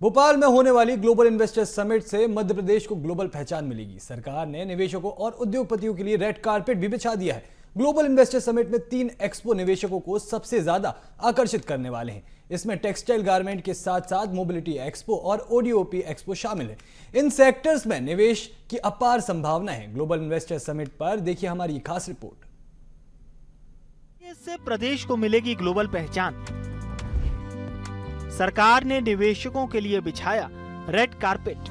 भोपाल में होने वाली ग्लोबल इन्वेस्टर्स समिट से मध्य प्रदेश को ग्लोबल पहचान मिलेगी। सरकार ने निवेशकों और उद्योगपतियों के लिए रेड कारपेट भी बिछा दिया है। ग्लोबल इन्वेस्टर्स समिट में 3 एक्सपो निवेशकों को सबसे ज्यादा आकर्षित करने वाले हैं। इसमें टेक्सटाइल गारमेंट के साथ साथ मोबिलिटी एक्सपो और ओडीओपी एक्सपो शामिल है। इन सेक्टर्स में निवेश की अपार संभावना है। ग्लोबल इन्वेस्टर्स समिट पर देखिए हमारी खास रिपोर्ट। इससे प्रदेश को मिलेगी ग्लोबल पहचान। सरकार ने निवेशकों के लिए बिछाया रेड कारपेट।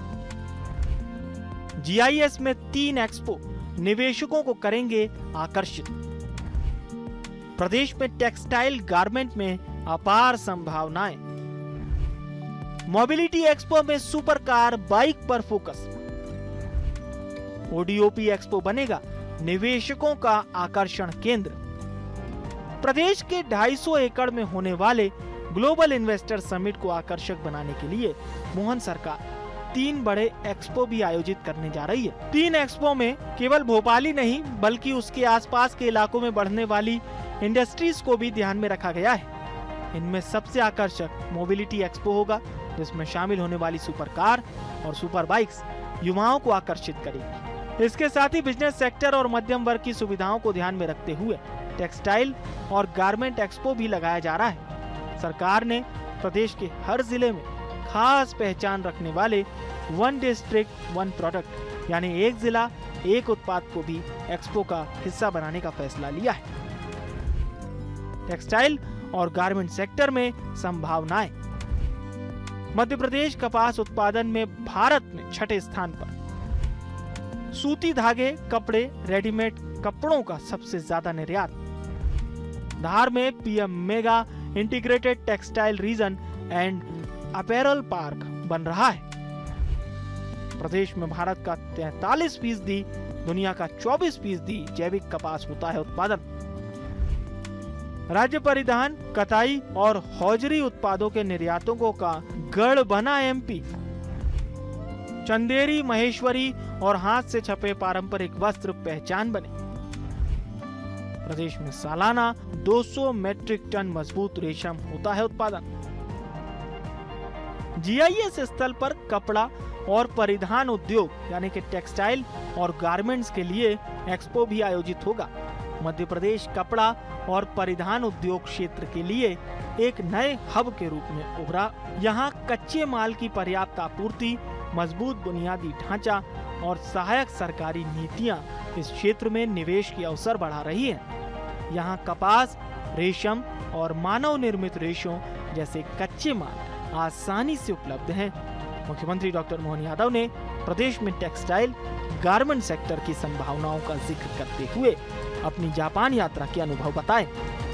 जीआईएस में 3 एक्सपो निवेशकों को करेंगे आकर्षित। प्रदेश में टेक्सटाइल गारमेंट में अपार संभावनाएं। मोबिलिटी एक्सपो में सुपर कार बाइक पर फोकस। ओडीओपी एक्सपो बनेगा निवेशकों का आकर्षण केंद्र। प्रदेश के 250 एकड़ में होने वाले ग्लोबल इन्वेस्टर समिट को आकर्षक बनाने के लिए मोहन सरकार 3 बड़े एक्सपो भी आयोजित करने जा रही है। 3 एक्सपो में केवल भोपाल ही नहीं बल्कि उसके आसपास के इलाकों में बढ़ने वाली इंडस्ट्रीज को भी ध्यान में रखा गया है। इनमें सबसे आकर्षक मोबिलिटी एक्सपो होगा, जिसमें शामिल होने वाली सुपर कार और सुपर बाइक्स युवाओं को आकर्षित करेगी। इसके साथ ही बिजनेस सेक्टर और मध्यम वर्ग की सुविधाओं को ध्यान में रखते हुए टेक्सटाइल और गारमेंट एक्सपो भी लगाया जा रहा है। सरकार ने प्रदेश के हर जिले में खास पहचान रखने वाले 1 डिस्ट्रिक्ट 1 प्रोडक्ट यानी एक जिला एक उत्पाद को भी एक्सपो का हिस्सा बनाने का फैसला लिया है। टेक्सटाइल और गारमेंट सेक्टर में संभावनाएं। मध्य प्रदेश कपास उत्पादन में भारत में 6ठे स्थान पर। सूती धागे, कपड़े, रेडीमेड कपड़ों का सबसे ज्यादा निर्यात। धार में PM mega integrated textile reason and apparel park बन रहा है। प्रदेश में भारत का 43%, दुनिया का 24% जैविक कपास होता है उत्पादन। राज्य परिधान, कताई और हौजरी उत्पादों के निर्यातकों का गढ़ बना एमपी। चंदेरी, महेश्वरी और हाथ से छपे पारंपरिक वस्त्र पहचान बने। प्रदेश में सालाना 200 मैट्रिक टन मजबूत रेशम होता है उत्पादन। जीआईएस स्थल पर कपड़ा और परिधान उद्योग यानी कि टेक्सटाइल और गारमेंट्स के लिए एक्सपो भी आयोजित होगा। मध्य प्रदेश कपड़ा और परिधान उद्योग क्षेत्र के लिए एक नए हब के रूप में उभरा। यहाँ कच्चे माल की पर्याप्त आपूर्ति, मजबूत बुनियादी ढांचा और सहायक सरकारी नीतियां इस क्षेत्र में निवेश के अवसर बढ़ा रही हैं। यहाँ कपास, रेशम और मानव निर्मित रेशों जैसे कच्चे माल आसानी से उपलब्ध हैं। मुख्यमंत्री डॉक्टर मोहन यादव ने प्रदेश में टेक्सटाइल गारमेंट सेक्टर की संभावनाओं का जिक्र करते हुए अपनी जापान यात्रा के अनुभव बताए।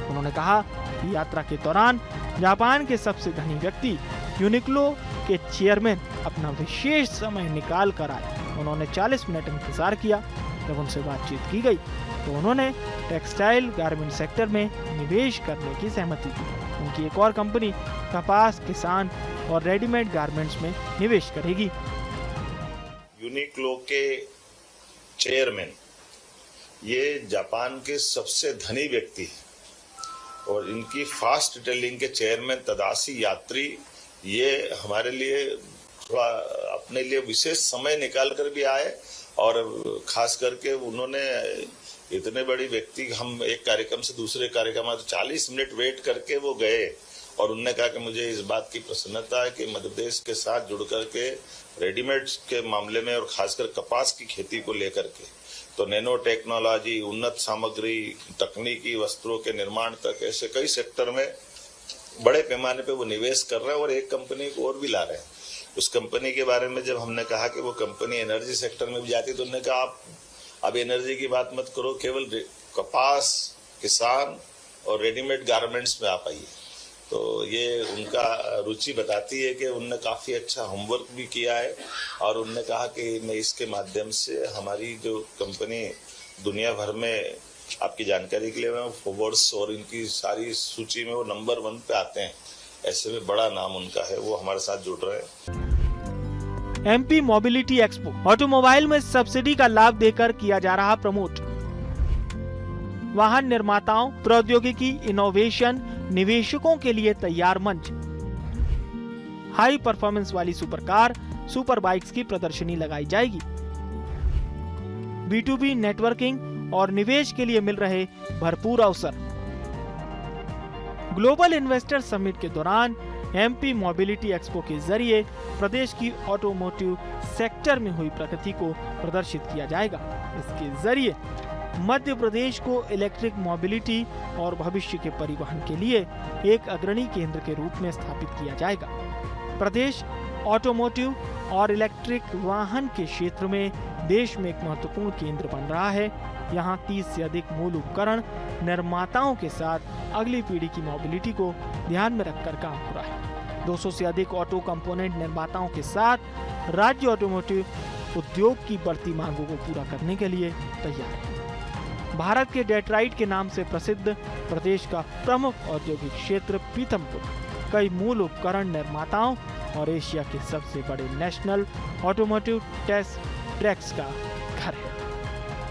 उन्होंने कहा कि यात्रा के दौरान जापान के सबसे धनी व्यक्ति यूनिक्लो के चेयरमैन अपना विशेष समय निकाल कर आए। उन्होंने 40 मिनट इंतजार किया। जब उनसे बातचीत की गई तो उन्होंने टेक्सटाइल गारमेंट सेक्टर में निवेश करने की सहमति दी। उनकी एक और कंपनी कपास, किसान और रेडीमेड गारमेंट्स में निवेश करेगी। यूनिक्लो के चेयरमैन ये जापान के सबसे धनी व्यक्ति हैं और इनकी फास्ट रिटेलिंग के चेयरमैन तदाशी यात्री ये हमारे लिए थोड़ा अपने लिए विशेष समय निकाल कर भी आए और खास करके उन्होंने इतने बड़ी व्यक्ति, हम एक कार्यक्रम से दूसरे कार्यक्रम में 40 मिनट वेट करके वो गए और उन्होंने कहा कि मुझे इस बात की प्रसन्नता है कि मध्य प्रदेश के साथ जुड़ करके रेडीमेड के मामले में और खासकर कपास की खेती को लेकर के तो नैनो टेक्नोलॉजी, उन्नत सामग्री, तकनीकी वस्त्रों के निर्माण तक ऐसे कई सेक्टर में बड़े पैमाने पे वो निवेश कर रहे हैं और एक कंपनी को और भी ला रहे हैं। उस कंपनी के बारे में जब हमने कहा कि वो कंपनी एनर्जी सेक्टर में भी जाती तो उन्होंने कहा आप अब एनर्जी की बात मत करो, केवल कपास, किसान और रेडीमेड गारमेंट्स में आप आइए। तो ये उनका रुचि बताती है कि उनने काफी अच्छा होमवर्क भी किया है और उनने कहा कि मैं इसके माध्यम से हमारी जो कंपनी दुनिया भर में आपकी जानकारी के लिए मैं फोर्ब्स और इनकी सारी सूची में वो नंबर 1 पे आते हैं, ऐसे में बड़ा नाम उनका है, वो हमारे साथ जुड़ रहे हैं। एमपी मोबिलिटी एक्सपो ऑटोमोबाइल में सब्सिडी का लाभ देकर किया जा रहा प्रमोट। वाहन निर्माताओं, प्रौद्योगिकी, इनोवेशन, निवेशकों के लिए तैयार मंच। हाई परफॉर्मेंस वाली सुपरकार, सुपर बाइक्स की प्रदर्शनी लगाई जाएगी। B2B नेटवर्किंग और निवेश के लिए मिल रहे भरपूर अवसर। ग्लोबल इन्वेस्टर समिट के दौरान MP मोबिलिटी एक्सपो के जरिए प्रदेश की ऑटोमोटिव सेक्टर में हुई प्रगति को प्रदर्शित किया जाएगा। इसके जरिए मध्य प्रदेश को इलेक्ट्रिक मोबिलिटी और भविष्य के परिवहन के लिए एक अग्रणी केंद्र के रूप में स्थापित किया जाएगा। प्रदेश ऑटोमोटिव और इलेक्ट्रिक वाहन के क्षेत्र में देश में एक महत्वपूर्ण केंद्र बन रहा है। यहाँ 30 से अधिक मूल उपकरण निर्माताओं के साथ अगली पीढ़ी की मोबिलिटी को ध्यान में रखकर काम हो रहा है। 200 से अधिक ऑटो कंपोनेंट निर्माताओं के साथ राज्य ऑटोमोटिव उद्योग की बढ़ती मांगों को पूरा करने के लिए तैयार है। भारत के डेट्राइट के नाम से प्रसिद्ध प्रदेश का प्रमुख औद्योगिक क्षेत्र पीथमपुर कई मूल उपकरण निर्माताओं और एशिया के सबसे बड़े नेशनल ऑटोमोटिव टेस्ट ट्रैक्स का घर है।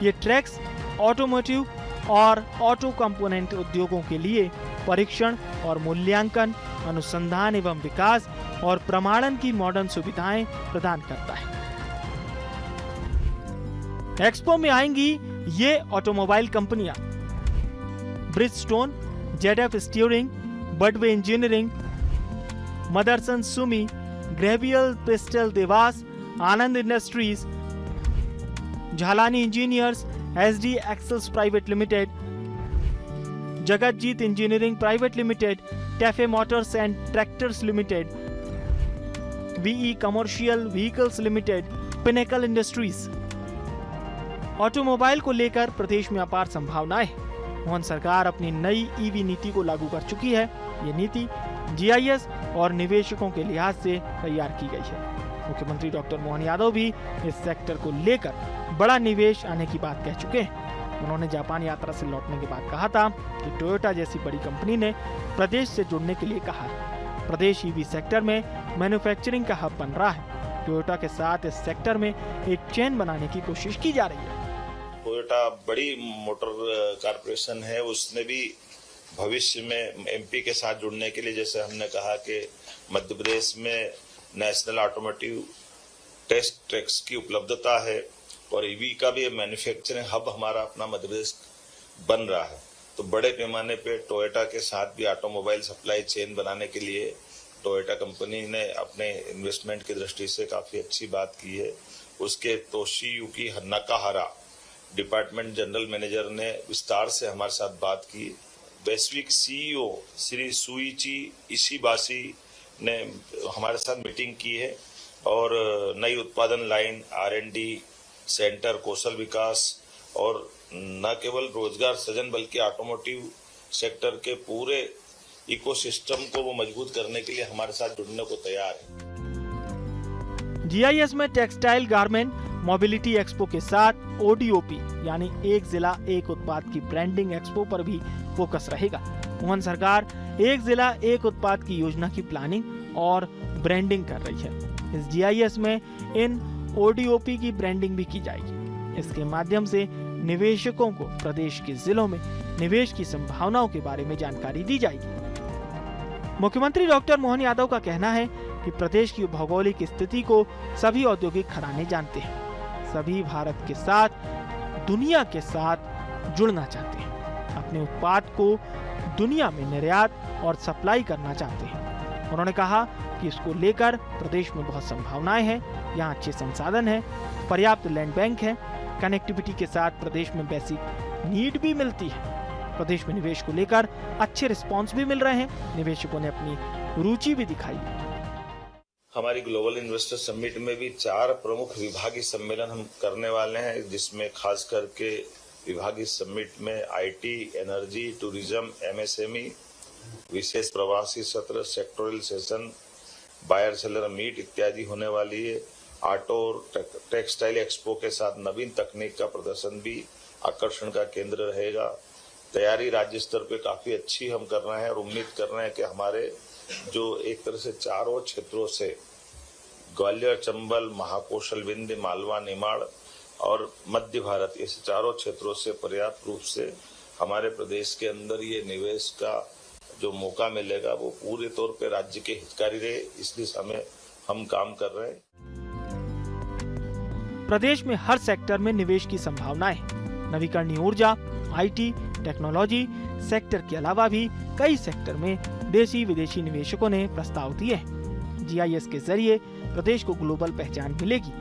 ये ट्रैक्स ऑटोमोटिव और ऑटो कंपोनेंट उद्योगों के लिए परीक्षण और मूल्यांकन, अनुसंधान एवं विकास और प्रमाणन की मॉडर्न सुविधाएं प्रदान करता है। एक्सपो में आएंगी ये ऑटोमोबाइल कंपनियां: Bridgestone, ZF Steering, Badve Engineering, Motherson Sumi, ग्रेवियल पिस्टल Dewas, Anand Industries, Jhalani Engineers, SD Axles Private Limited, Jagatjit Engineering Private Limited, TAFE Motors and Tractors Limited, VE Commercial Vehicles Limited, Pinnacle Industries. Automobile को लेकर प्रदेश में अपार संभावनाएं हैं। मोहन सरकार अपनी नई EV नीति को लागू कर चुकी है। ये नीति GIS और निवेशकों के लिहाज से तैयार की गई है। मुख्यमंत्री डॉक्टर मोहन यादव भी इस सेक्टर को लेकर बड़ा निवेश आने की बात कह चुके हैं। उन्होंने जापान यात्रा से लौटने के बाद कहा था कि टोयोटा जैसी बड़ी कंपनी ने प्रदेश से जुड़ने के लिए कहा है। प्रदेश EV सेक्टर में मैन्युफैक्चरिंग का हब बन रहा है। टोयोटा के साथ इस सेक्टर में एक चेन बनाने की कोशिश की जा रही है। टोयोटा बड़ी मोटर कारपोरेशन है, उसने भी भविष्य में MP के साथ जुड़ने के लिए, जैसे हमने कहा कि मध्य प्रदेश में नेशनल ऑटोमोटिव टेस्ट ट्रैक्स की उपलब्धता है और EV का भी मैन्युफैक्चरिंग हब हमारा अपना मध्य प्रदेश बन रहा है। तो बड़े पैमाने पे टोयोटा के साथ भी ऑटोमोबाइल सप्लाई चेन बनाने के लिए टोयोटा कंपनी ने अपने इन्वेस्टमेंट की दृष्टि से काफी अच्छी बात की है। उसके तोशीयुकी नाकाहारा डिपार्टमेंट जनरल मैनेजर ने विस्तार से हमारे साथ बात की। वैश्विक CEO श्री सुइची इशिबाशी ने हमारे साथ मीटिंग की है और नई उत्पादन लाइन, R&D सेंटर, कौशल विकास और न केवल रोजगार सृजन बल्कि ऑटोमोटिव सेक्टर के पूरे इकोसिस्टम को वो मजबूत करने के लिए हमारे साथ जुड़ने को तैयार है। GIS में टेक्सटाइल गारमेंट मोबिलिटी एक्सपो के साथ ODOP यानी एक जिला एक उत्पाद की ब्रांडिंग एक्सपो पर भी फोकस रहेगा। मोहन सरकार एक जिला एक उत्पाद की योजना की प्लानिंग और ब्रांडिंग कर रही है। इस GIS में इन ODOP की ब्रांडिंग भी की जाएगी। इसके माध्यम से निवेशकों को प्रदेश के जिलों में निवेश की संभावनाओं के बारे में जानकारी दी जाएगी। मुख्यमंत्री डॉक्टर मोहन यादव का कहना है कि प्रदेश की भौगोलिक स्थिति को सभी औद्योगिक घराने जानते हैं। सभी भारत के साथ, दुनिया के साथ जुड़ना चाहते हैं। अपने उत्पाद को दुनिया में निर्यात और सप्लाई करना चाहते हैं। उन्होंने कहा कि इसको लेकर प्रदेश में बहुत संभावनाएं हैं। यहाँ अच्छे संसाधन हैं, पर्याप्त लैंड बैंक है, कनेक्टिविटी के साथ प्रदेश में बेसिक नीड भी मिलती है। प्रदेश में निवेश को लेकर अच्छे रिस्पांस भी मिल रहे हैं। निवेशकों ने अपनी रुचि भी दिखाई है। हमारी ग्लोबल इन्वेस्टर समिट में भी 4 प्रमुख विभागीय सम्मेलन हम करने वाले हैं, जिसमें खास करके विभागीय समिट में IT, एनर्जी, टूरिज्म, MSME, विशेष प्रवासी सत्र, sectoral session, buyer seller meet इत्यादि होने वाली है। ऑटो टेक्सटाइल एक्सपो के साथ नवीन तकनीक का प्रदर्शन भी आकर्षण का केंद्र रहेगा। तैयारी राज्य स्तर पे काफी अच्छी हम कर रहे हैं और उम्मीद कर रहे हैं कि हमारे जो एक तरह से चारों क्षेत्रों से ग्वालियर, चंबल, महाकौशल, विंध्य, मालवा, निमाड़ और मध्य भारत, इस चारों क्षेत्रों से पर्याप्त रूप से हमारे प्रदेश के अंदर ये निवेश का जो मौका मिलेगा वो पूरे तौर पे राज्य के हितकारी रहे, इस दिशा में हम काम कर रहे हैं। प्रदेश में हर सेक्टर में निवेश की संभावनाएं हैं। नवीकरणीय ऊर्जा, आईटी, टेक्नोलॉजी सेक्टर के अलावा भी कई सेक्टर में देशी विदेशी निवेशकों ने प्रस्ताव दिए हैं। जीआईएस के जरिए प्रदेश को ग्लोबल पहचान मिलेगी।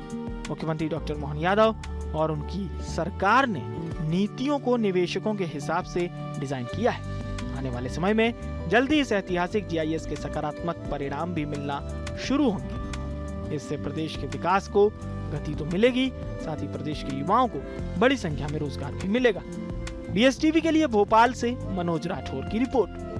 मुख्यमंत्री डॉक्टर मोहन यादव और उनकी सरकार ने नीतियों को निवेशकों के हिसाब से डिजाइन किया है। आने वाले समय में जल्दी इस ऐतिहासिक जीआईएस के सकारात्मक परिणाम भी मिलना शुरू होंगे। इससे प्रदेश के विकास को गति तो मिलेगी, साथ ही प्रदेश के युवाओं को बड़ी संख्या में रोजगार भी मिलेगा। बीएसटीवी के लिए भोपाल से मनोज राठौर की रिपोर्ट।